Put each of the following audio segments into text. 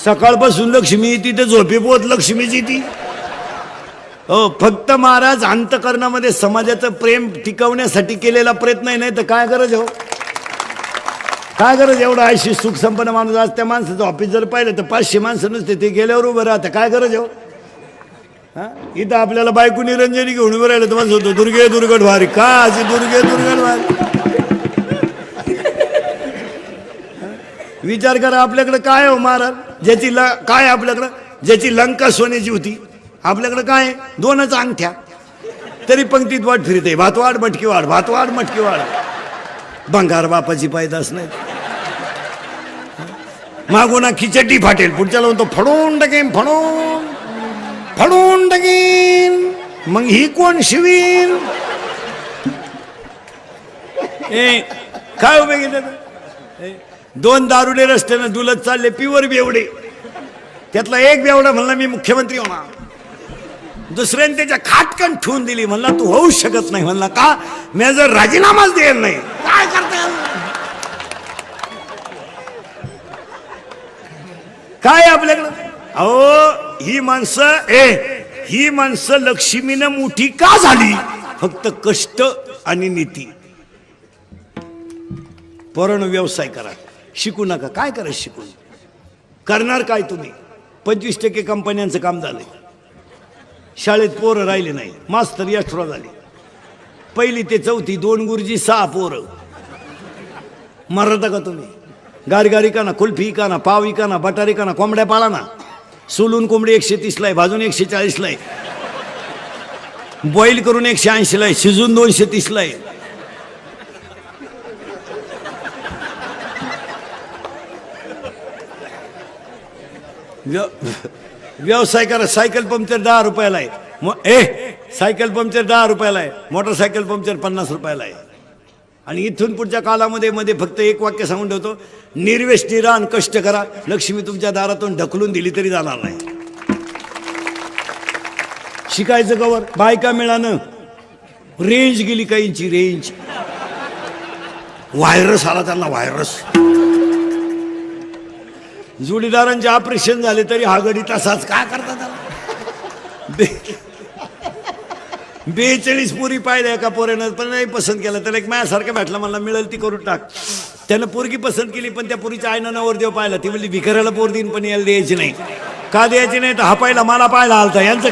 सकाळपासून लक्ष्मी येते ते झोपेपोत लक्ष्मीची ती. हो, फक्त महाराज अंतकरणामध्ये समाजाचं प्रेम टिकवण्यासाठी केलेला प्रयत्न आहे. नाही तर काय गरज हो, काय गरज एवढा आयशी सुख संपन्न माणूस. आज त्या माणसाचं ऑफिस जर पाहिलं तर 500 माणसं नसते, ते गेल्यावर उभं राहतं. काय गरज हो. हा, इथं आपल्याला बायको निरंजनी घेऊन उभं राहिलं तुम्हाला होतो दुर्गे दुर्गट भारी. का अशी दुर्गे दुर्गट भारी. विचार करा आपल्याकडे काय हो महाराज, ज्याची काय आपल्याकडं, ज्याची लंका सोन्याची होती आपल्याकडे काय 2च अंगठ्या, तरी पंक्तीत वाट फिरते. भातवाड मटकी वाढ, भातवाड मटकी वाढ. भंगार बापाची पैदास नाही. मागून खिचडी फाटेल, पुढच्या लावून तो फडून टाकेन, फडून टाकेन. मग ही कोण शिवीन. काय उभे गेले 2 दारुडे रस्त्यानं डुलत चालले, प्युअर बेवडे. त्यातला एक बेवडा म्हणला मी मुख्यमंत्री होणार, दुसऱ्याने त्याच्या खाटकन ठेवून दिली. म्हणला तू होऊ शकत नाही. म्हणला का, मी जर राजीनामाच देईल नाही. काय करता काय आपल्याकडं. अहो ही माणसं लक्ष्मीनं मोठी का झाली, फक्त कष्ट आणि नीती. पोरांनो व्यवसाय करा, शिकू नका. काय करा शिकून, करणार काय तुम्ही. 25% कंपन्यांचं काम झालंय, शाळेत पोरं राहिले नाही, मास्तर एक्स्ट्रा झाले. 1ली ते 4थी 2 गुरुजी 6 पोरं. मरता का तुम्ही. गारगारी का ना, कुल्फी का ना, पाव का ना, बटारी का ना, कोंबड्या पाळा ना. सोलून कोंबडी 130 ला आहे, भाजून 140 ला आहे, बॉईल करून 180 ला आहे, शिजून 230 ला आहे. व्यवसाय करा. सायकल पंक्चर 10 रुपयाला आहे. सायकल पंक्चर 10 रुपयाला आहे, मोटरसायकल पंक्चर 50 रुपयाला आहे. आणि इथून पुढच्या कालामध्ये फक्त एक वाक्य सांगून ठेवतो, निर्व्यसनी राहा, कष्ट करा. लक्ष्मी तुमच्या दारातून ढकलून दिली तरी जाणार नाही. शिकायचं कवर, बायका मिळानं रेंज गेली, काहींची रेंज. व्हायरस आला त्यांना, व्हायरस. जोडीदारांचे ऑपरेशन झाले तरी हा गडी तसाच. काय करता त्याला. 42 पोरी पाहिल्या एका पोऱ्यानं, पण नाही पसंत केलं. त्याला एक माझ्यासारखं भेटला, मला मिळेल ती करून टाक. त्यानं पोरगी पसंत केली, पण त्या पोरीच्या आईनं नवरदेव पाहिला. ती म्हणली भिकाऱ्याला पोर देईन पण याला द्यायची नाही. का द्यायची नाही, तर हा पाहिला मला पाहिला आलता. यांचं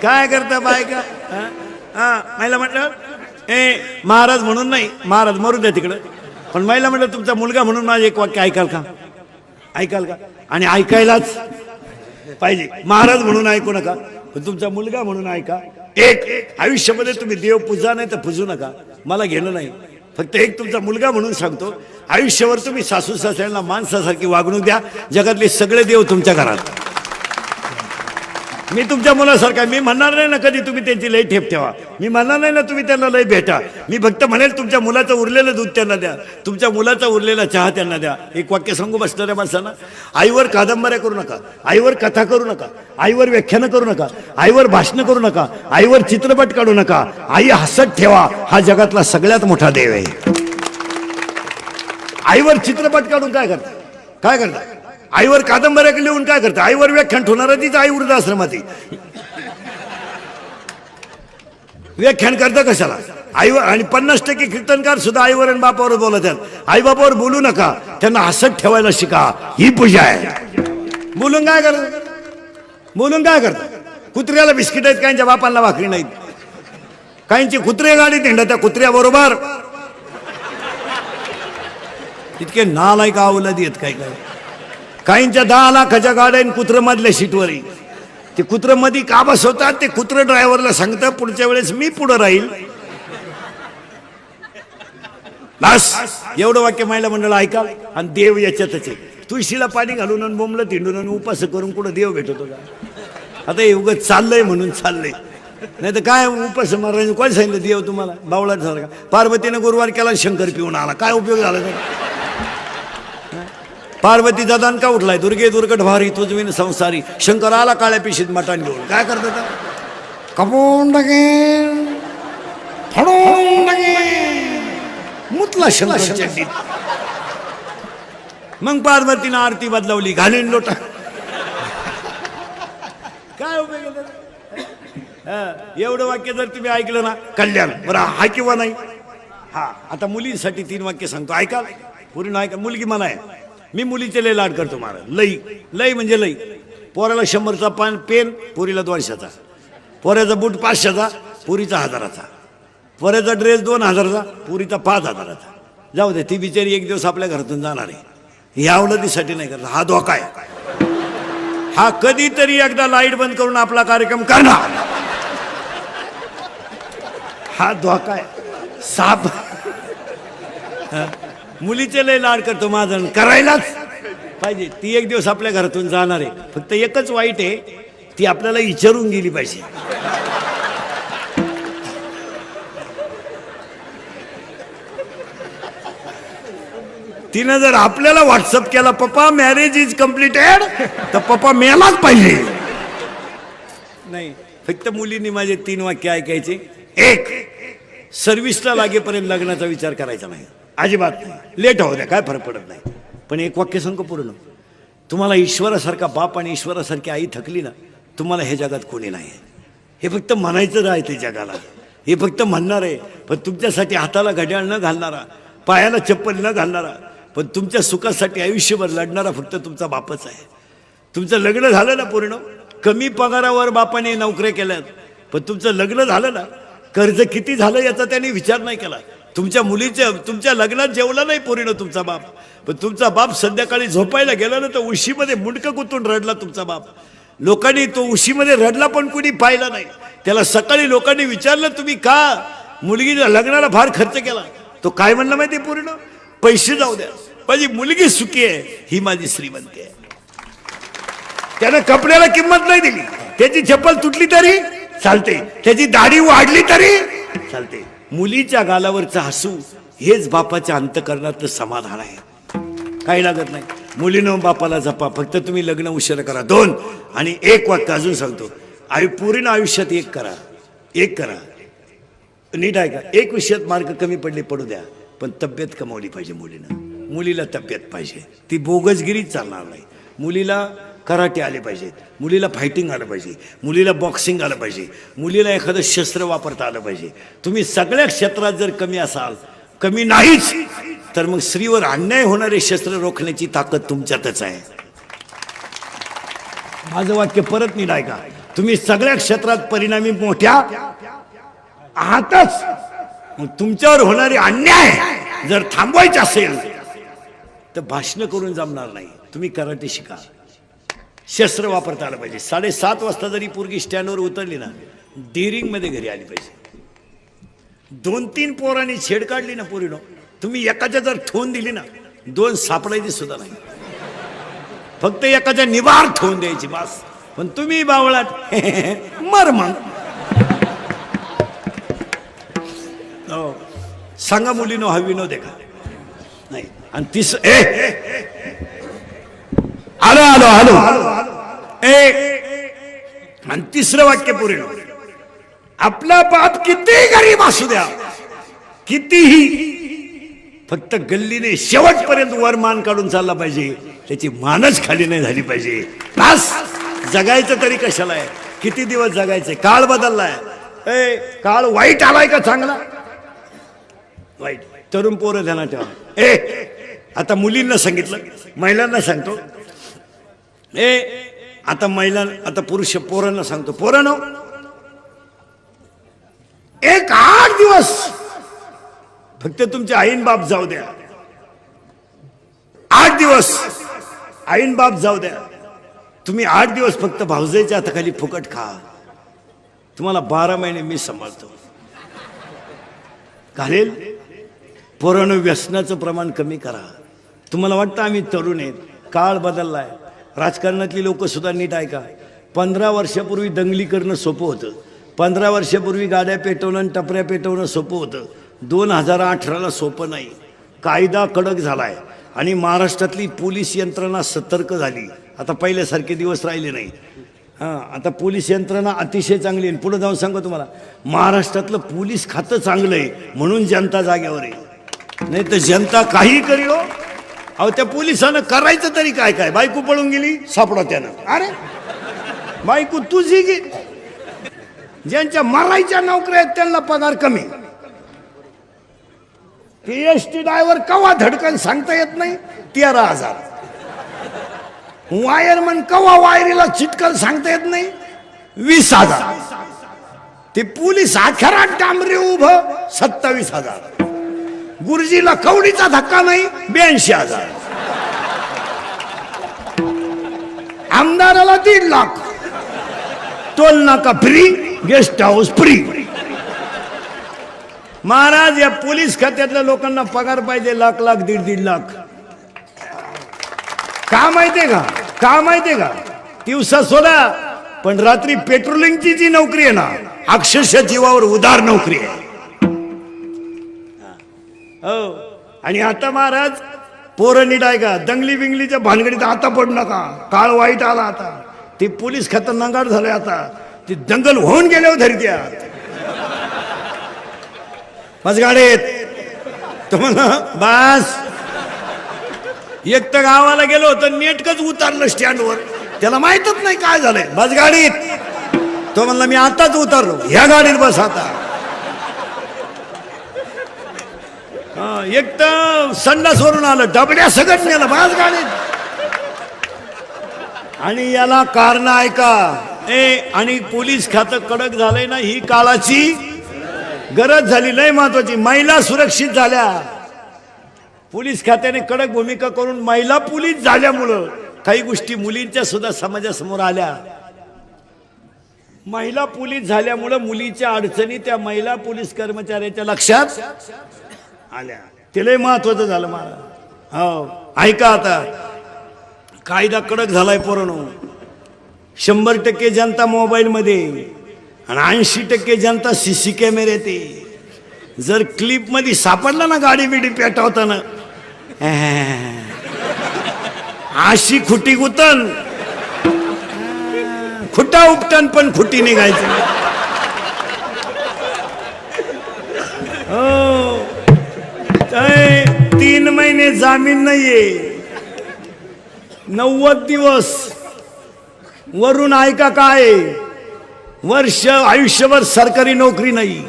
काय करता बायका. महिला म्हटलं महाराज म्हणून नाही, महाराज मरू द्या तिकडं, पण महिला म्हटलं तुमचा मुलगा म्हणून माझं एक वाक्य ऐकाल का, ऐकाल का. आणि ऐकायलाच पाहिजे. महाराज म्हणून ऐकू नका, पण तुमचा मुलगा म्हणून ऐका. एक आयुष्यामध्ये तुम्ही देव पूजा नाही तर पूजू नका, मला घेणं नाही. फक्त एक तुमचा मुलगा म्हणून सांगतो, आयुष्यावर तुम्ही सासू सासऱ्यांना माणसासारखी वागणूक द्या. जगातले सगळे देव तुमच्या घरात. मी तुमच्या मुलासारखा, मी म्हणणार नाही ना कधी तुम्ही त्यांची लई ठेप ठेवा, मी म्हणणार नाही ना तुम्ही त्यांना लई भेटा. मी फक्त म्हणेल तुमच्या मुलाचं उरलेलं दूध त्यांना द्या, तुमच्या मुलाचा उरलेला चहा त्यांना द्या. एक वाक्य सांगू बसणाऱ्या माणसांना, आईवर कादंबऱ्या करू नका, आईवर कथा करू नका, आईवर व्याख्यानं करू नका, आईवर भाषणं करू नका, आईवर चित्रपट काढू नका. आई हसत ठेवा, हा जगातला सगळ्यात मोठा देव आहे. आईवर चित्रपट काढून काय करता, काय करता. आईवर कादंबऱ्या लिहून काय करता. आईवर व्याख्यान ठेवणार तीच आई वृद्धाश्रमात व्याख्यान करता कशाला आईवर. आणि 50% कीर्तनकार सुद्धा आईवर आणि बापावर बोलत आहेत. आई बापावर बोलू नका, त्यांना हसत ठेवायला शिका, ही पूजा आहे. बोलून काय करता, बोलून काय करता. कुत्र्याला बिस्किट आहेत, काहींच्या बापांना भाकरी नाहीत. काहींची कुत्रे गाडीत हिंडत, त्या कुत्र्या बरोबर. इतके नालायक अवलादी आहेत काय काय. काहींच्या 10 लाखाच्या गाड्या कुत्र मधल्या सीटवर. ते कुत्र मध्ये का बसवतात, ते कुत्र ड्रायव्हरला सांगतं पुढच्या वेळेस मी पुढे राहील. बस एवढं वाक्य महिला मंडळ ऐका. आणि देव याच्यातच आहे. तुळशीला पाणी घालून आणि बोंबलं तिंडून आणि उपास करून कुठं देव भेटतो का. आता हे उगाच चाललंय म्हणून चाललंय, नाही तर काय उपास मारायचं. कोण सांगितलं देव तुम्हाला बावळा सारखा. पार्वतीनं गुरुवार केला, शंकर पिऊन आला, काय उपयोग झाला नाही. पार्वतीचा दान का उठलाय, दुर्गे दुर्गट भारी तुझविन संसारी. शंकर आला काळ्या पिशीत मटान घेऊन, काय करतात. कपून टाके, फडून टाके, मुतला शंकर चड्डीत. मग पार्वतीनं आरती बदलावली, घालीन लोटा. काय उपयोग आहे? एवढं वाक्य जर तुम्ही ऐकलं ना, कल्याण. बरं, हा किंवा नाही? हा. आता मुलींसाठी 3 वाक्य सांगतो, ऐका. पुरी ऐका. मुलगी मला आहे, मी मुलीचे लय लाड करतो. मला लई लई म्हणजे लई. पोराला 100चा पेन, पुरीला 200चा. पोऱ्याचा बूट 500चा, पुरीचा 1000चा. पोऱ्याचा ड्रेस 2000चा, पुरीचा 5000चा. जाऊ दे, ती बिचारी एक दिवस आपल्या घरातून जाणार आहे. या अवलतीसाठी नाही करत. हा धोका आहे. हा कधीतरी एकदा लाईट बंद करून आपला कार्यक्रम करणार. हा धोका आहे. साप. मुलीचे लय लाड करतो माझा, करायलाच पाहिजे. ती एक दिवस आपल्या घरातून जाणार आहे. फक्त एकच वाईट आहे, ती आपल्याला विचारून गेली पाहिजे. तिनं जर आपल्याला व्हॉट्सअप केला, पप्पा मॅरेज इज कम्प्लिटेड, तर पप्पा मेलाच पाहिजे. नाही, फक्त मुलींनी माझे 3 वाक्य ऐकायचे. 1, सर्व्हिसला लागेपर्यंत लग्नाचा विचार करायचा नाही, अजिबात नाही. लेट होऊ द्या, काय फरक पडत नाही. पण एक वाक्य सांगू पूर्ण, तुम्हाला ईश्वरासारखा बाप आणि ईश्वरासारखी आई थकली ना, तुम्हाला हे जगात कोणी नाही. हे फक्त म्हणायचं राहते जगाला, हे फक्त म्हणणार आहे. पण तुमच्यासाठी हाताला घड्याळ न घालणारा, पायाला चप्पल न घालणारा, पण तुमच्या सुखासाठी आयुष्यभर लढणारा फक्त तुमचा बापच आहे. तुमचं लग्न झालं ना पूर्ण, कमी पगारावर बापाने नोकऱ्या केल्यात, पण तुमचं लग्न झालं ना, कर्ज किती झालं याचा त्याने विचार नाही केला. तुमच्या मुलीच्या तुमच्या लग्नात जेवला नाही पूर्ण तुमचा बाप, पण तुमचा बाप संध्याकाळी झोपायला गेला ना, तर उशीमध्ये मुंडकं गुंतून रडला तुमचा बाप. लोकांनी तो उशीमध्ये रडला पण कुणी पाहिला नाही. त्याला सकाळी लोकांनी विचारलं, तुम्ही का मुलगीच्या लग्नाला फार खर्च केला? तो काय म्हणला माहिती? पूर्ण पैसे जाऊ द्या, माझी मुलगी सुखी आहे, ही माझी श्रीमंती आहे. त्यानं कपड्याला किंमत नाही दिली. त्याची चप्पल तुटली तरी चालते, त्याची दाढी वाढली तरी चालते. मुलीच्या गालावरचं हसू हेच बापाच्या अंतकरणातलं समाधान आहे. काही लागत नाही. मुलीनं बापाला जपा, फक्त तुम्ही लग्न उशीर करा. 2 आणि 1 वाक्य अजून सांगतो, पूर्ण आयुष्यात 1 करा, 1 करा. नीट आहे का? 1 विषयात मार्क कमी पडले पडू द्या, पण तब्येत कमावली पाहिजे मुलीनं. मुलीला तब्येत पाहिजे, ती बोगसगिरीच चालणार नाही. मुलीला कराटे आले पाहिजेत, मुलीला फायटिंग आलं पाहिजे, मुलीला बॉक्सिंग आलं पाहिजे, मुलीला एखादं शस्त्र वापरता आलं पाहिजे. तुम्ही सगळ्या क्षेत्रात जर कमी असाल, कमी नाहीच, तर मग स्त्रीवर अन्याय होणारे शस्त्र रोखण्याची ताकद तुमच्यातच आहे. माझं वाक्य परत नीट ऐका. तुम्ही सगळ्या क्षेत्रात परिणामी मोठ्या आहातच. मग तुमच्यावर होणारे अन्याय जर थांबवायचे असेल तर भाषण करून जमणार नाही. तुम्ही कराटे शिका, शस्त्र वापरता आलं पाहिजे. 7:30 वाजता जरी पोरगी स्टँडवर उतरली ना, डेअरिंग मध्ये घरी आली पाहिजे. 2-3 पोरांनी छेड काढली ना पोरीनो, तुम्ही एकाच्या जर ठोन दिली ना, 2 सापडायची सुद्धा नाही. फक्त एकाच्या निवार ठोन द्यायची बस. पण तुम्ही बावळात मर मग. सांगा मुलीनो, हा विनोद आहे का? नाही. आणि आलो आणि 3रं वाक्य पूर्ण, आपला बाप किती गरीब असू द्या, कितीही, फक्त गल्लीने शेवटपर्यंत वर मान काढून चालला पाहिजे, त्याची मानच खाली नाही झाली पाहिजे. बस. जगायचं तरी कशाला आहे? किती दिवस जगायचे? काळ बदललाय. काळ वाईट आलाय का चांगला? वाईट. तरुण पोरं ध्यानात ठेवा. आता मुलींना सांगितलं, महिलांना सांगतो. आता आता पुरुष पोरांना सांगतो. पोरांनो, 8 दिवस फक्त तुमचे आईन बाप जाऊ द्या. 8 दिवस आईन बाप जाऊ द्या. तुम्ही 8 दिवस फक्त भावजाईच्या हाताखाली फुकट खा. तुम्हाला 12 महिने मी सांभाळतो. घालेल. पोरांनो, व्यसनाचं प्रमाण कमी करा. तुम्हाला वाटतं आम्ही तरुण आहेत, काळ बदललाय. राजकारणातली लोक सुद्धा नीट ऐका. 15 वर्षापूर्वी दंगली करणं सोपं होतं. 15 वर्षापूर्वी गाड्या पेटवणं आणि टपऱ्या पेटवणं सोपं होतं. 2018ला सोपं नाही. कायदा कडक झालाय आणि महाराष्ट्रातली पोलीस यंत्रणा सतर्क झाली. आता पहिल्यासारखे दिवस राहिले नाही. आता पोलीस यंत्रणा अतिशय चांगली आहे. पुढे जाऊन सांगतो तुम्हाला, महाराष्ट्रातलं पोलीस खातं चांगलं आहे म्हणून जनता जाग्यावर आहे. नाही तर जनता काही करी हो. अहो त्या पोलिसानं करायचं तरी काय काय. बायको पळून गेली सापडा त्यानं. अरे बायको तुझी गे. ज्यांच्या मरायच्या नोकऱ्या आहेत त्यांना पगार कमी. एसटी ड्रायव्हर कवा धडकन सांगता येत नाही 13,000. वायरमन कवा वायरीला चिटकन सांगता येत नाही 20,000. ते पोलीस अखेरात डांबरे उभं 27,000. गुरुजीला कवडीचा धक्का नाही 82,000. आमदाराला 1.5 लाख. टोल नाका free, guest house free. Maharaj या पोलीस खात्यातल्या लोकांना पगार पाहिजे लाख लाख 1.5 लाख. का माहितीये का? का माहितीये का? दिवसा सोडा पण रात्री पेट्रोलिंगची जी नोकरी आहे ना अक्षरशः जीवावर उदार नोकरी आहे. हो. आणि आता महाराज पोरं नीट आहे का? दंगली बिंगलीच्या भानगडीत आता पडू नका. काळ वाईट आला आता. ते पोलीस खातं नंगाड झालंय आता. ते दंगल होऊन गेल्यावर धरत्या बस गाडीत तुम्हाला बस. एक तर गावाला गेलो तर नेटकच उतरलं स्टँडवर. त्याला माहितच नाही काय झालंय. बस गाडीत. तो म्हणला मी आताच उतरलो. ह्या गाडीत बस आता. एक तर संडासवरून आलं डबड्या सगळं नेलं. बस गाडीत. आणि याला कारण ऐका. आणि पोलीस खातं कडक झालंय ना ही काळाची गरज झाली. लय महत्वाची. महिला सुरक्षित झाल्या. पोलीस खात्याने कडक भूमिका करून महिला पोलीस झाल्यामुळं काही गोष्टी मुलींच्या सुद्धा समाजासमोर आल्या. महिला पोलीस झाल्यामुळं मुलीच्या अडचणी त्या महिला पोलीस कर्मचाऱ्याच्या लक्षात आल्या. ते लय महत्वाचं झालं मला. हो ऐका आता. कायदा कडक झालाय पोरांनो. 100% जनता मोबाईल मध्ये आणि 80% जनता सीसी कॅमेरे. ते जर क्लिप मध्ये सापडला ना गाडी बिडी पेटवताना अशी खुटी गुतन खुटा उपटन पण खुटी निघायची. हो 3 महिने जामीन नाहीये. 90 दिवस वरून ऐका काय. वर्ष आयुष्यभर सरकारी नोकरी नाही.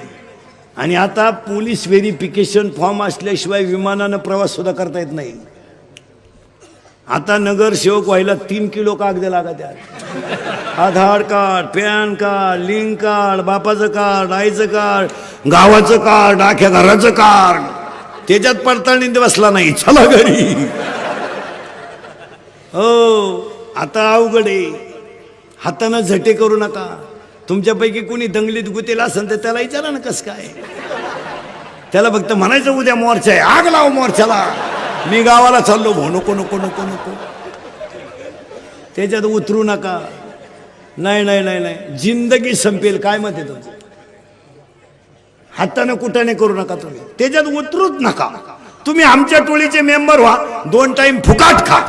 आणि आता पोलीस व्हेरिफिकेशन फॉर्म असल्याशिवाय विमानानं प्रवास सुद्धा करता येत नाही. आता नगरसेवक व्हायला 3 किलो कागद लागत आहेत. Aadhaar card, PAN card, link card, बापाचं कार्ड, आईचं कार्ड, गावाचं कार्ड, अख्ख्या घराचं कार्ड. त्याच्यात पडताळणी बसला नाही. चला घरी. हो आता अवघड आहे. हातानं झटे करू नका. तुमच्यापैकी कोणी दंगलीत गुतेला असेल तर त्याला विचारा ना कसं काय. त्याला फक्त म्हणायचं उद्या मोर्चा आहे. आग लाव मोर्चाला. मी गावाला चाललो भाऊ. नको नको नको नको. त्याच्यात उतरू नका. नाही नाही नाही नाही जिंदगी संपेल. काय मत आहे तुमचं? हातानं कुठाने करू नका तुम्ही. त्याच्यात उतरूच नका. तुम्ही आमच्या टोळीचे मेंबर व्हा. 2 टाइम फुकाट खा.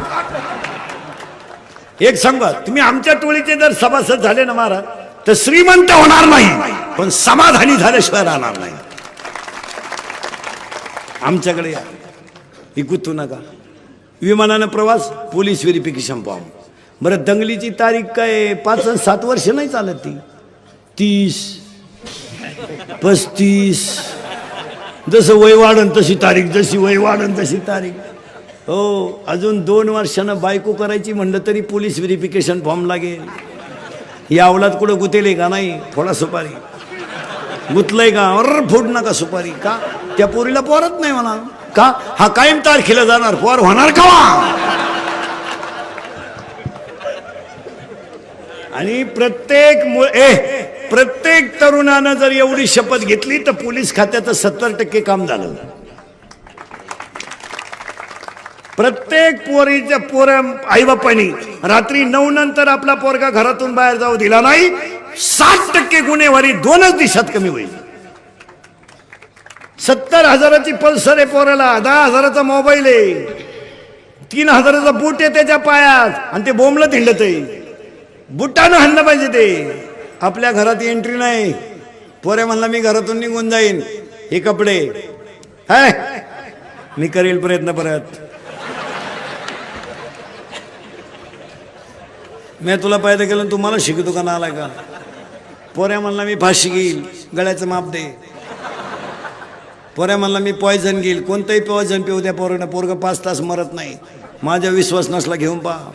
एक सांगा तुम्ही आमच्या टोळीचे जर सभासद झाले ना महाराज तर श्रीमंत होणार नाही पण समाधानी झाल्याशिवाय राहणार नाही. आमच्याकडे या. गुंतू नका. विमानानं प्रवास पोलीस व्हेरिफिकेशन फॉर्म. बरं दंगलीची तारीख काय 5 आणि 7 वर्ष नाही चालत. ती 30 35 जसं वय वाढन तशी तारीख. जशी वय वाढन तशी तारीख. हो अजून 2 वर्षानं बायको करायची म्हणलं तरी पोलीस व्हेरिफिकेशन फॉर्म लागेल. या अवलाद कुठं गुतेले का नाही? थोडा सुपारी गुतलंय का? फुट नका सुपारी. का त्या पोरीला पोरत नाही म्हणा. का हा कायम तारखेला जाणार. पोर होणार का? आणि प्रत्येक तरुणानं जर एवढी शपथ घेतली तर पोलीस खात्याचं 70% काम झालं. प्रत्येक पोऱ्या आईबापांनी रात्री 9 नंतर आपला पोरगा घरातून बाहेर जाऊ दिला नाही 60% गुन्हेगारी 2च दिवसात कमी होईल. 70,000ची पल्सर आहे पोराला. 10,000चा मोबाईल आहे. 3,000चा बूट आहे त्याच्या पायात आणि ते बोंबलत हिंडत आहे. बुटानं हाणलं पाहिजे. ते आपल्या घरात एंट्री नाही. पोऱ्या म्हणला मी घरातून निघून जाईन. हे कपडे मी करेल प्रयत्न परत. मी तुला पैदा केलं तू मला शिकतो का नालाय का. पोऱ्या म्हणला मी फाशी घेईल, गळ्याचं माप दे. पोऱ्या म्हणला मी पॉयझन घेईल, कोणतंही पॉयझन पिऊ द्या पोरानं, पोरगं 5 तास मरत नाही. माझा विश्वास नसला घेऊन पहा.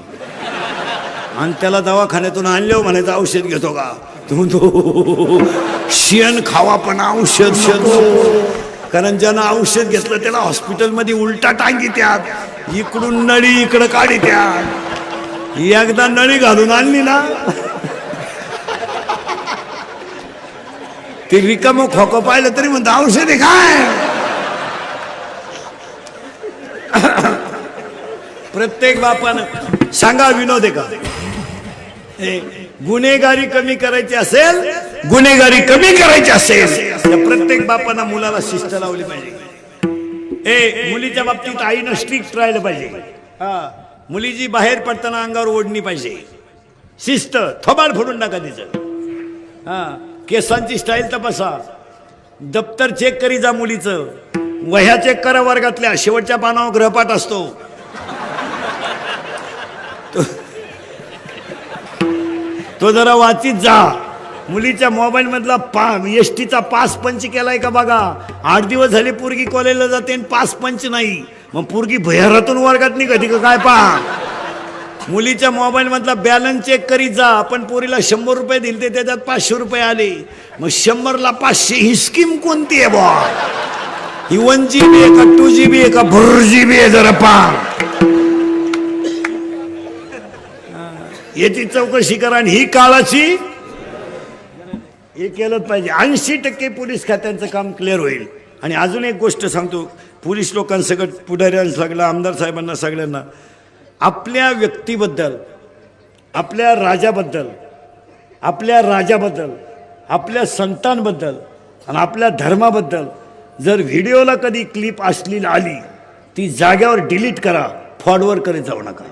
आणि त्याला दवाखान्यातून आणल्यावर म्हणायचं औषध घेतो का तू. शेण खावा पण औषध. कारण ज्यानं औषध घेतलं त्याला हॉस्पिटलमध्ये उलटा टांगी त्यात, इकडून नळी इकडं काढी त्यात. एकदा नळी घालून आणली ना ते रिकामं खोकं पाहिलं तरी म्हणतं औषध आहे काय. प्रत्येक बापानं सांगा विनोद आहे का. गुन्हेगारी कमी करायची असेल, गुन्हेगारी कमी करायची असेल तर प्रत्येक बापानं मुलाला शिस्त लावली पाहिजे. मुलीच्या बाबतीत आईनं स्ट्रिक्ट राहिलं पाहिजे. मुलीची बाहेर पडताना अंगावर ओढणी पाहिजे. शिस्त, थोबाड फोडून टाका तिचं. केसांची स्टाईल तपासा. दप्तर चेक करी जा मुलीचं. वह्या चेक करा वर्गातल्या, शेवटच्या पानावर गृहपाठ असतो. तो जरा वाचित जा. मुलीच्या मोबाईल मधला एसटीचा पास पंच केलाय का बघा. 8 दिवस झाले पोरगी कॉलेजला जाते आणि पास पंच नाही. मग पोरगी भयारातून वर्गात निघते का काय पहा. मुलीच्या मोबाईल मधला बॅलन्स चेक करीत जा. आपण पोरीला 100 रुपये दिले त्याच्यात 500 रुपये आले. मग 100ला 500 ही स्कीम कोणती आहे बा. ही 1 GB आहे का 2 GB आहे का 4 GB आहे जरा पहा. याची चौकशी करा. आणि ही काळाची हे केलंच पाहिजे. 80% पोलीस खात्यांचं काम क्लिअर होईल. आणि अजून एक गोष्ट सांगतो, पोलीस लोकांसकट पुढाऱ्यांना सगळं, आमदार साहेबांना सगळ्यांना, आपल्या व्यक्तीबद्दल, आपल्या राजाबद्दल, आपल्या संतांबद्दल आणि आपल्या धर्माबद्दल जर व्हिडिओला कधी क्लिप अश्लील आली ती जाग्यावर डिलीट करा, फॉरवर्ड करत जाऊ नका.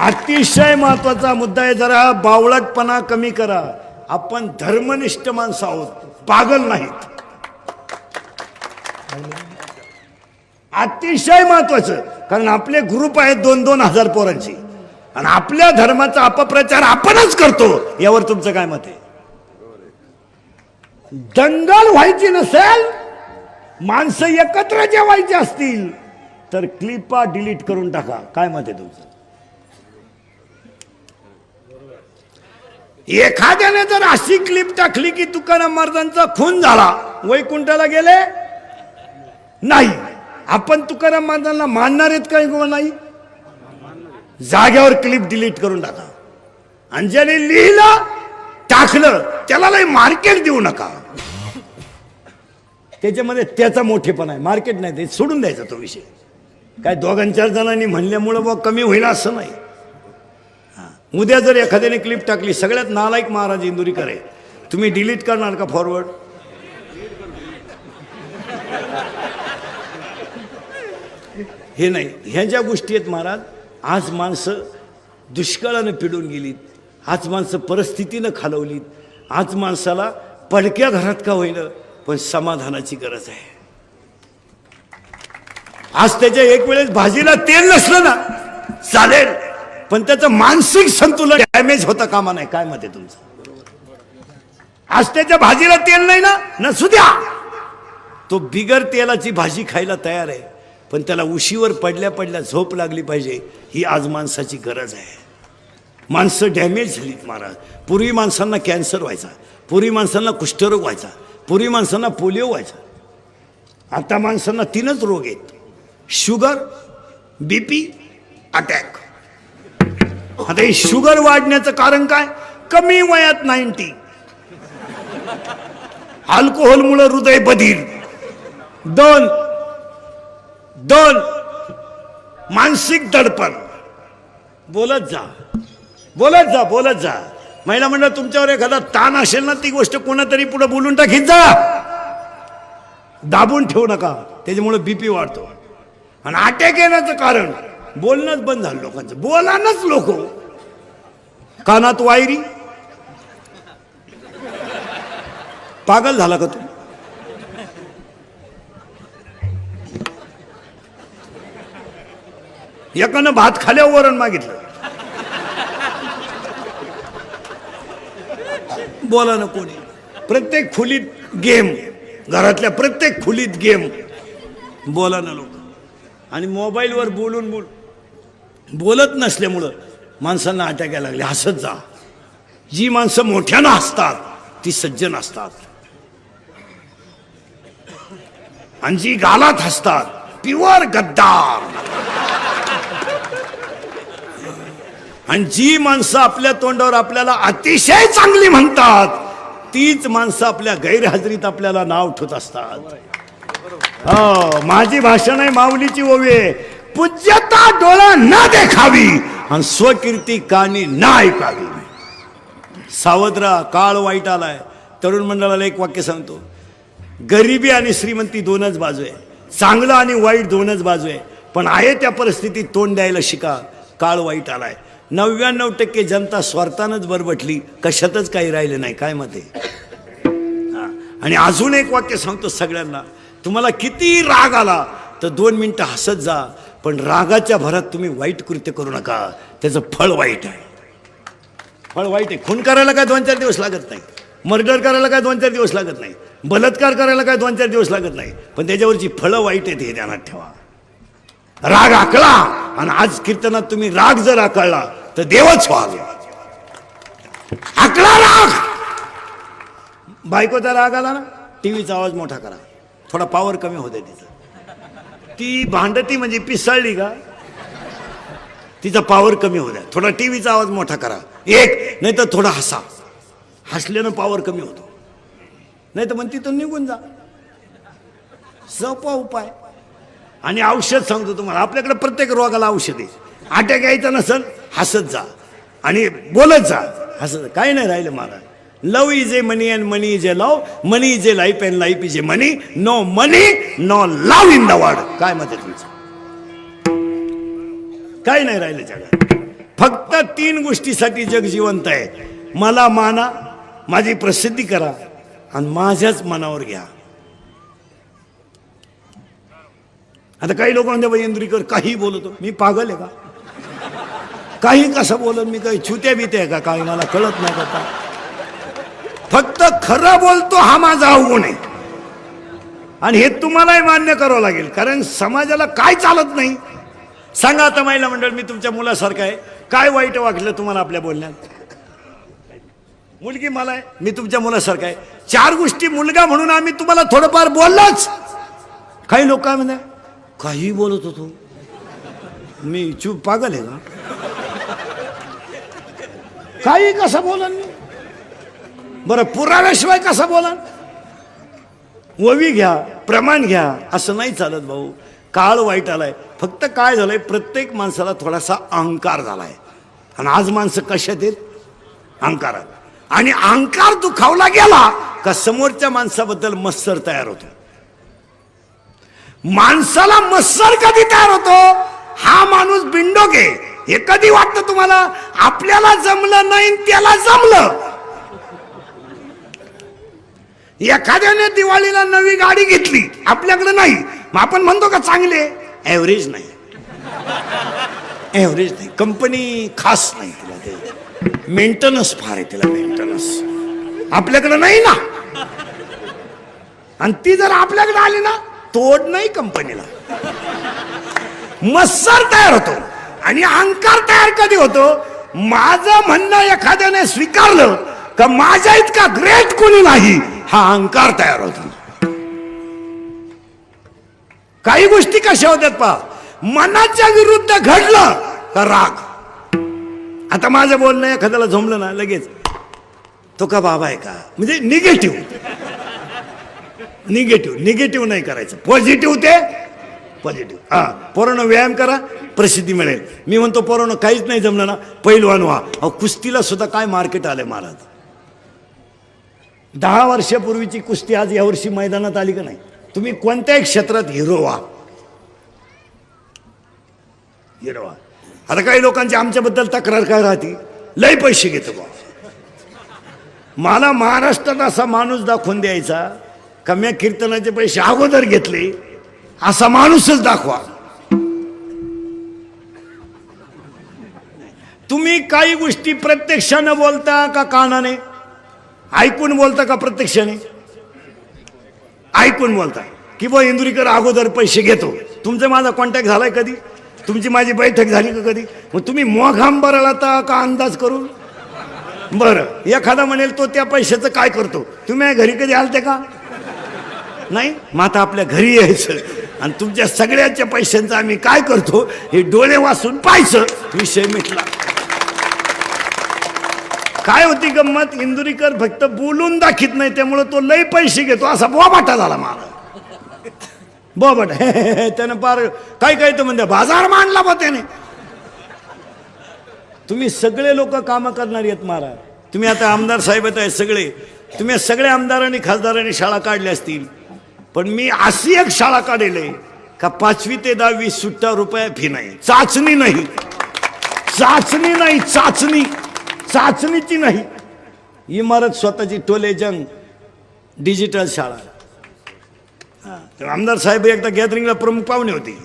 अतिशय महत्वाचा मुद्दा आहे. जरा बावळटपणा कमी करा. आपण धर्मनिष्ठ माणसं आहोत, पागल नाहीत. अतिशय महत्वाचं. कारण आपले ग्रुप आहेत 2-2 हजार पोरांची आणि आपल्या धर्माचा अपप्रचार आपणच करतो. यावर तुमचं काय मत आहे. दंगल व्हायची नसेल, माणसं एकत्र जेवायची असतील तर क्लिपा डिलीट करून टाका. काय मत आहे तुमचं. एखाद्याने जर अशी क्लिप टाकली की तुकाराम महाराजांचा खून झाला, वैकुंठाला गेले नाही, आपण तुकाराम महाराजांना मानणार आहेत का किंवा नाही. जाग्यावर क्लिप डिलीट करून टाका. आणि ज्याने लिहिलं टाकलं त्याला लई मार्केट देऊ नका. त्याच्यामध्ये त्याचा मोठेपणा आहे, मार्केट नाही. ते सोडून द्यायचा तो विषय. काय 2-4 जणांनी म्हणल्यामुळं बघ कमी होईल असं नाही. उद्या जर एखाद्याने क्लिप टाकली, सगळ्यात नालायक महाराज इंदुरीकर आहे, तुम्ही डिलीट करणार का फॉरवर्ड. हे नाही. ह्या ज्या गोष्टी आहेत महाराज, आज माणसं दुष्काळानं पिडून गेलीत, आज माणसं परिस्थितीनं खालवलीत, आज माणसाला पडक्या घरात का होईना पण समाधानाची गरज आहे. आज त्याच्या एक वेळेस भाजीला तेल नसलं ना चालेल, पण त्याचं मानसिक संतुलन डॅमेज होता कामा नाही. काय मत आहे तुमचं. आज त्याच्या भाजीला तेल नाही ना, नसू द्या, तो बिगर तेलाची भाजी खायला तयार आहे, पण त्याला उशीवर पडल्या पडल्या झोप लागली पाहिजे. ही आज माणसाची गरज आहे. माणसं डॅमेज झालीत महाराज. पूर्वी माणसांना कॅन्सर व्हायचा, पूर्वी माणसांना कुष्ठरोग व्हायचा, पूर्वी माणसांना पोलिओ व्हायचा. आता माणसांना 3च रोग आहेत, शुगर, बीपी, अटॅक. आता हे शुगर वाढण्याचं कारण काय. कमी वयात 90, अल्कोहोलमुळे हृदय बधीर, 2 मानसिक दडपण. बोलत जा. महिला मंडळ तुमच्यावर एखादा ताण असेल ना, ती गोष्ट कोणातरी पुढे बोलून टाकीत जा. दाबून ठेवू नका, त्याच्यामुळे बीपी वाढतो. आणि अटॅक येण्याचं कारण बोलणंच बंद झालं लोकांचं. बोलानच लोक कानात वायरी. पागल झाला का तू. एकानं भात खाल्यावर वरण मागितलं. बोला ना कोणी. प्रत्येक खोलीत गेम, घरातल्या प्रत्येक खोलीत गेम. बोला ना लोक. आणि मोबाईलवर बोलून बोलत नसल्यामुळं माणसांना अटॅक यायला लागले. हसत जा. जी माणसं मोठ्यानं हसतात ती सज्जन असतात, आणि जी गालात हसतात प्युअर गद्दार. आणि जी माणसं आपल्या तोंडावर आपल्याला अतिशय चांगली म्हणतात तीच माणसं आपल्या गैरहजेरीत आपल्याला नाव ठेवत असतात. माझी भाषा नाही, माऊलीची ओवी आहे. पूज्यता डोळा न देखावी आणि स्वकीर्ती कानी न ऐकावी. सावध राहा, काळ वाईट आलाय. तरुण मंडळाला एक वाक्य सांगतो. गरिबी आणि श्रीमंती दोनच बाजू आहे, चांगलं आणि वाईट दोनच बाजू आहे. पण आहे त्या परिस्थितीत तोंड द्यायला शिका. काळ वाईट आलाय. 99% जनता स्वार्थानच बरबटली, कशातच काही राहिलं नाही. काय मत आहे? आणि अजून एक वाक्य सांगतो सगळ्यांना. तुम्हाला किती राग आला तर 2 मिनिटं हसत जा, पण रागाच्या भरात तुम्ही वाईट कृत्य करू नका. त्याचं फळ वाईट आहे. फळ वाईट आहे. खून करायला काय 2-4 दिवस लागत नाही, मर्डर करायला काय 2-4 दिवस लागत नाही, बलात्कार करायला काय 2-4 दिवस लागत नाही, पण त्याच्यावरची फळं वाईट आहेत हे ध्यानात ठेवा. राग आकळा. आणि आज कीर्तनात तुम्ही राग जर आकळला तर देवच व्हाल. आकळा राग. बायकोचा राग आला ना, टीव्हीचा आवाज मोठा करा, थोडा पॉवर कमी होते तिचा. ती भांडती म्हणजे पिसळली का, तिचा पॉवर कमी होऊ द्या. थोडा टीव्हीचा आवाज मोठा करा, एक नाही तर थोडा हसा. हसल्यानं पॉवर कमी होतो. नाही तर मग तिथून निघून जा. सोपा उपाय. आणि औषध सांगतो तुम्हाला. आपल्याकडे प्रत्येक रोगाला औषध आहे. अटॅक यायचा नसेल हसत जा आणि बोलत जा. हसत काही नाही राहिलं महाराज. Love is a money and money is a love. Money is a life and life is a money. No money no love in the world. काय मत आहे तुमचं? काही नाही राहिलं जगात. फक्त 3 गोष्टीसाठी जग जिवंत आहे. मला माना, माझी प्रसिद्धी करा आणि माझ्याच मनावर घ्या. आता काही लोक म्हणते इंद्रिकर काही बोलतो. मी पागल आहे का? काही कसं बोलत मी? काही छुत्या बित्या आहे का? काही मला कळत नाही का? फक्त खरं बोलतो हा माझा अवगुण आहे. आणि हे तुम्हालाही मान्य करावं लागेल, कारण समाजाला काय चालत नाही. सांगा आता महिला मंडळ, मी तुमच्या मुलासारखं आहे, काय वाईट वाटलं तुम्हाला आपल्या बोलण्यात? मुलगी मला आहे, मी तुमच्या मुलासारखं आहे. 4 गोष्टी मुलगा म्हणून आम्ही तुम्हाला थोडंफार बोललोच. काही लोक काय म्हणते काही बोलत होतो. मी चूप पागल आहे का? काही कसं बोलन मी? बरं पुराव्याशिवाय कसं बोलन? ववी घ्या, प्रमाण घ्या. असं नाही चालत भाऊ. काळ वाईट आलाय. फक्त काय झालंय, प्रत्येक माणसाला थोडासा अहंकार झालाय. आणि आज माणसं कशात आहेत? अहंकारात. आणि अहंकार दुखावला गेला का समोरच्या माणसाबद्दल मत्सर तयार होतो. माणसाला मत्सर कधी तयार होतो? हा माणूस बिंडोक आहे हे कधी वाटतं तुम्हाला? आपल्याला जमलं नाही त्याला जमलं. एखाद्याने दिवाळीला नवी गाडी घेतली, आपल्याकडे नाही, मग आपण म्हणतो का चांगले? ऍव्हरेज नाही. ऍव्हरेज नाही. कंपनी खास नाही तिला, ते मेंटेनन्स फार आहे तिला. मेंटेनन्स आपल्याकडे नाही ना. आणि ती जर आपल्याकडे आली ना, तोड नाही कंपनीला. मत्सर तयार होतो. आणि अहंकार तयार कधी होतो? माझं म्हणणं एखाद्याने स्वीकारलं का माझ्या इतका ग्रेट कोणी नाही, हा अहंकार तयार होतो. काही गोष्टी कशा होत्यात पहा. मनाच्या विरुद्ध घडलं का राग. आता माझं बोलणं एखाद्याला झोंबलं ना, लगेच तो का बाबा आहे का, म्हणजे निगेटिव्ह. निगेटिव्ह नाही करायचं. पॉझिटिव्ह ते पॉझिटिव्ह. पोरांनो व्यायाम करा, प्रसिद्धी मिळेल. मी म्हणतो पोरांनो काहीच नाही जमलं ना, पैलवान व्हा. अहो कुस्तीला सुद्धा काय मार्केट आलंय महाराज. 10 वर्षापूर्वीची कुस्ती आज यावर्षी मैदानात आली का नाही? तुम्ही कोणत्याही क्षेत्रात हिरो व्हा. आता काही लोकांची आमच्याबद्दल तक्रार काय राहते, लय पैसे घेतो बा. मला महाराष्ट्रात असा माणूस दाखवून द्यायचा का मी कीर्तनाचे पैसे अगोदर घेतले, असा माणूसच दाखवा. तुम्ही काही गोष्टी प्रत्यक्षानं बोलता का कानाने? ऐकून बोलता का प्रत्यक्षाने? ऐकून बोलता की बा इंदुरीकर अगोदर पैसे घेतो. तुमचा माझा कॉन्टॅक्ट झालाय कधी? तुमची माझी बैठक झाली का कधी? मग तुम्ही मोघाम बरळता का अंदाज करून? बरं, एखादा म्हणेल तो त्या पैशाचं काय करतो? तुम्ही घरी कधी आलते का? नाही. मग आता आपल्या घरी यायचं आणि तुमच्या सगळ्याच्या पैशांचं आम्ही काय करतो हे डोळे वाचून पाहायचं. विषय मिटला. काय होती गंमत? इंदुरीकर फक्त बोलून दाखीत नाही, त्यामुळे तो लय पैसे घेतो असा बोबाटा झाला मला. बोबट त्यानं पार काय काय तर म्हणते बाजार मांडला बा त्याने. तुम्ही सगळे लोक कामं करणारी आहेत महाराज. तुम्ही आता आमदार साहेब आहेत सगळे, तुम्ही सगळ्या आमदारांनी खासदारांनी शाळा काढल्या असतील, पण मी अशी एक शाळा काढेल का 5वी ते 10वी सुट्टा रुपया फी नाही, चाचणी नाही, चाचणी नाही, चाचणी चाचणीची नाही. इमारत स्वतःची टोलेजंग डिजिटल शाळा. आमदार साहेब एकदा गॅदरिंगला प्रमुख पाहुणे होते,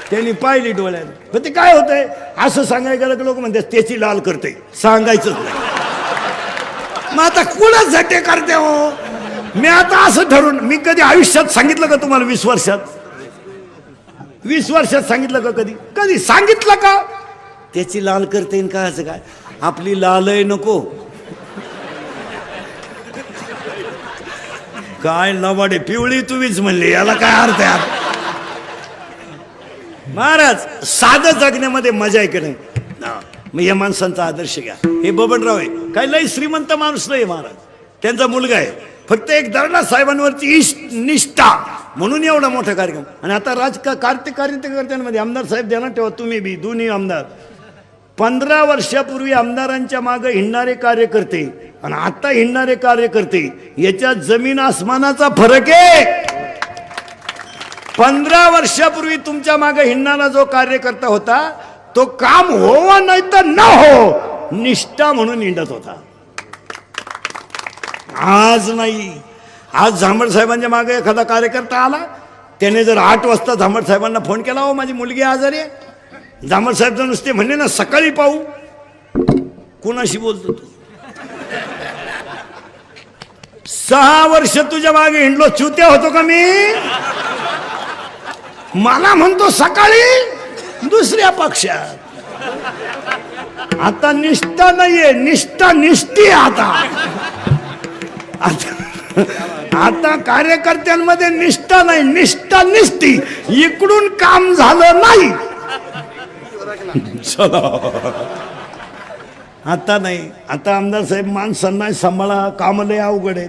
त्यांनी पाहिली डोळ्यात. पण ते काय होतंय असं सांगायला गेलं की लोक म्हणतात त्याची लाल करते, सांगायचंच नाही. मग आता कुणासाठी करते हो? मी आता असं ठरवून, मी कधी आयुष्यात सांगितलं का तुम्हाला? 20 वर्षात 20 वर्षात सांगितलं का? कधी कधी सांगितलं का? त्याची लाल करते का? असं काय आपली लालय नको काय लवाडे पिवळी तुम्हीच म्हणले, याला काय अर्थ आहे? महाराज साधं जगण्यामध्ये मजा आहे की नाही? मग या माणसांचा आदर्श घ्या. हे बबनराव आहे, काय लय श्रीमंत माणूस नाही महाराज. त्यांचा मुलगा आहे, फक्त एक दर्डा साहेबांवरची निष्ठा म्हणून एवढा मोठा कार्यक्रम. आणि आता कार्यकर्त्यांमध्ये आमदार साहेब ध्यानात ठेवा, तुम्ही बी दोन्ही आमदार. 15 वर्षापूर्वी आमदारांच्या मागे हिंडणारे कार्यकर्ते आणि आता हिंडणारे कार्यकर्ते याच्यात जमीन आसमानाचा फरक आहे. 15 वर्षापूर्वी तुमच्या मागे हिंडणारा जो कार्यकर्ता होता तो काम हो नाही तर न हो निष्ठा म्हणून हिंडत होता. आज नाही. आज झांबड साहेबांच्या मागे एखादा कार्यकर्ता आला, त्याने जर 8 वाजता झांबड साहेबांना फोन केला, हो माझी मुलगी आजारी आहे, झांबड साहेब जर नुसते म्हणले ना सकाळी पाहू, कोणाशी बोलतो तू? 6 वर्ष तुझ्या मागे हिंडलो, चुत्या होतो का मी? मला म्हणतो सकाळी दुसऱ्या पक्षात. आता निष्ठा नाहीये, निष्ठा निष्ठी आता. आता कार्यकर्त्यांमध्ये निष्ठा नाही, निष्ठा निष्ठी. इकडून काम झालं नाही, चला आता नाही. आता आमदार साहेब माणसांना सांभाळा, काम लय अवघड आहे.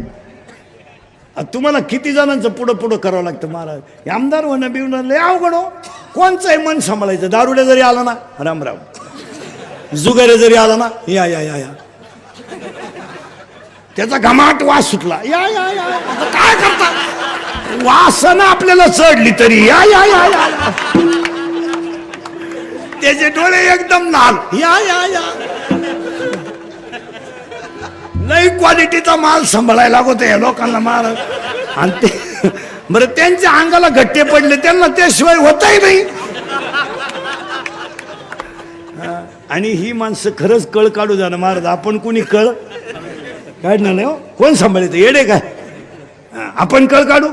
तुम्हाला किती जणांचं पुढं पुढं करावं लागतं महाराज. आमदार होणं बिवणं लय अवघड हो. कोणचंही मन सांभाळायचं. दारुडे जरी आला ना रामराम, जुगारे जरी आला ना या या या या, त्याचा घमाट वास सुटला, या या या. आता काय करता, वासना आपल्याला चढली तरी या या या या, त्याचे डोळे एकदम लाल, या या या. लई क्वालिटीचा माल सांभाळायला लागतो या लोकांना महाराज. आणि ते बरं त्यांच्या अंगाला घट्टे पडले, त्यांना त्याशिवाय होतही नाही. आणि ही माणसं खरंच कळ काढू जाणं महाराज. आपण कोणी कळ काढणार नाही हो. कोण सांभाळायचं? येडे काय आपण कळ काढू?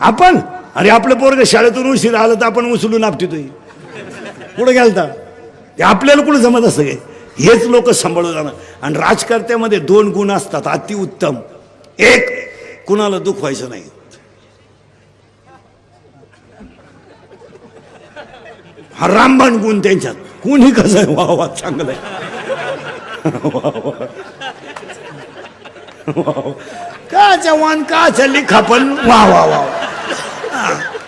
आपण अरे आपलं पोरग शाळेतून उशीर आलं तर आपण उचलून आपटितोय. कुठं गेलता ते आपल्याला कुठं जमत असं काय? हेच लोक सांभाळू जाणं. आणि राजकारत्यामध्ये 2 गुण असतात अतिउत्तम. एक, कुणाला दुःख व्हायचं नाही. हा रामबाण गुण त्यांच्यात. कुणी कसं आहे वा वा चांगलं का जवान का चल्ली खापण वा वा वा.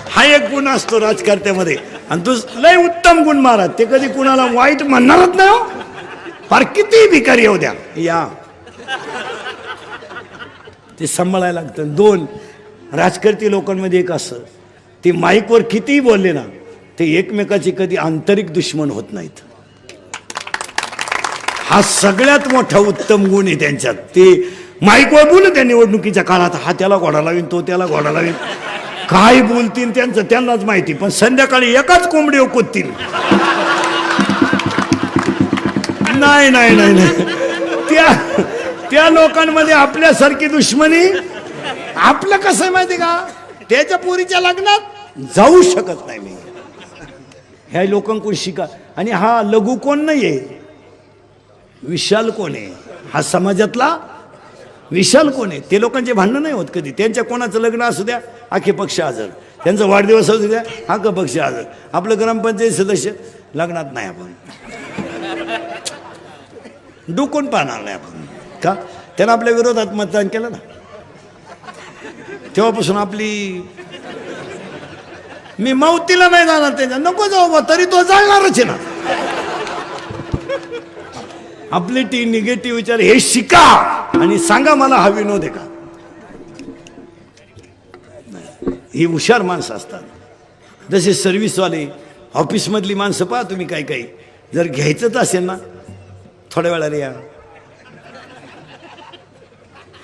हा एक गुण असतो राजकारत्यामध्ये. आणि लय उत्तम गुण महाराज, ते कधी कुणाला वाईट म्हणणारच नाही हो. फार किती भिकारी येऊ द्या या, ते सांभाळायला लागतं. 2, राजकारती लोकांमध्ये एक असं, ते माईकवर कितीही बोलले ना ते एकमेकाचे कधी आंतरिक दुश्मन होत नाहीत. हा सगळ्यात मोठा उत्तम गुण आहे त्यांच्यात. ते माईकवर बोलू त्या निवडणुकीच्या काळात, हा त्याला घोडा लावीन, तो त्याला घोडा लावीन, काय बोलतील त्यांचं त्यांनाच माहिती. पण संध्याकाळी एकाच कोंबडी कोततील. नाही नाही नाही नाही त्या त्या लोकांमध्ये आपल्यासारखी दुश्मनी. आपलं कसं आहे माहिती का, त्याच्या पोरीच्या लग्नात जाऊ शकत नाही मी. ह्या लोकांकडून शिका. आणि हा लघु कोण नाहीये, विशाल कोण आहे, हा समाजातला विशाल कोण आहे. ते लोकांचे भांडणं नाही होत कधी. त्यांच्या कोणाचं लग्न असू द्या आखे पक्ष हजर, त्यांचा वाढदिवस असू द्या हा का पक्ष हजर. आपलं ग्रामपंचायत सदस्य लग्नात नाही, आपण डुकून पाहणार नाही आपण का. त्यानं आपल्या विरोधात मतदान केलं ना, तेव्हापासून आपली मी मौतीला नाही जाणार त्याच्या, नको जाऊ बा, तरी तो जाळणारच आहे ना. आपली ती निगेटिव्ह विचार हे शिका आणि सांगा मला हा विनोद आहे का. ही हुशार माणसं असतात. जसे सर्व्हिसवाले, ऑफिसमधली माणसं पहा तुम्ही. काही काही जर घ्यायचंच असेल ना, थोड्या वेळाला या,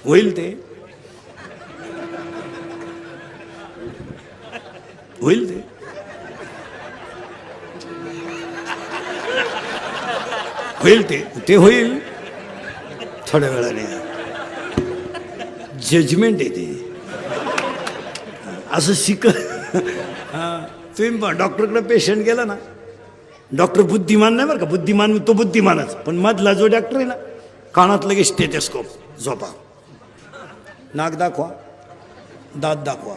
होईल ते होईल ते होईल थोड्या वेळाने. जजमेंट येते असं शिक. तुम्ही डॉक्टरकडे पेशंट गेला ना, डॉक्टर बुद्धिमान नाही बरं का, बुद्धिमान तो बुद्धिमानच, पण मधला जो डॉक्टर आहे ना, कानात लगेच स्टेथोस्कोप झोपा, नाक दाखवा, दात दाखवा,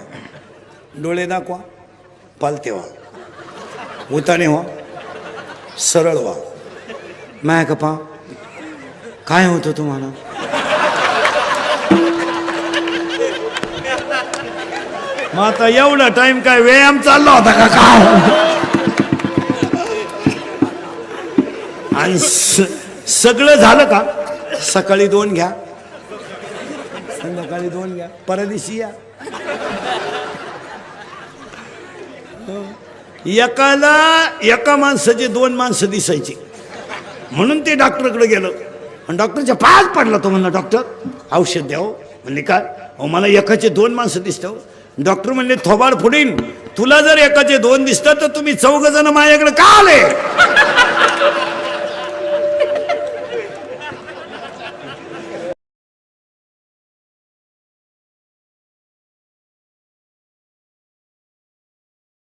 डोळे दाखवा, पालते व्हा, उताने व्हा, सरळ व्हा, माय कपा काय होतं तुम्हाला. मग आता एवढा टाइम काय व्यायाम चालला होता का काय. आणि सगळं झालं का, सकाळी 2 घ्या, संध्याकाळी 2 घ्या, परदिवशी या. एका माणसाचे 2 माणसं दिसायची, म्हणून ते डॉक्टरकडे गेलं आणि डॉक्टरच्या पायात पडला. तो म्हणला डॉक्टर औषध द्यावं. म्हणले काय, अहो मला एकाचे 2 माणसं दिसतं. डॉक्टर म्हणले थोबाड फोडीन, तुला जर एकाचे 2 दिसतात तर तुम्ही 4 जण माझ्याकडे का आले.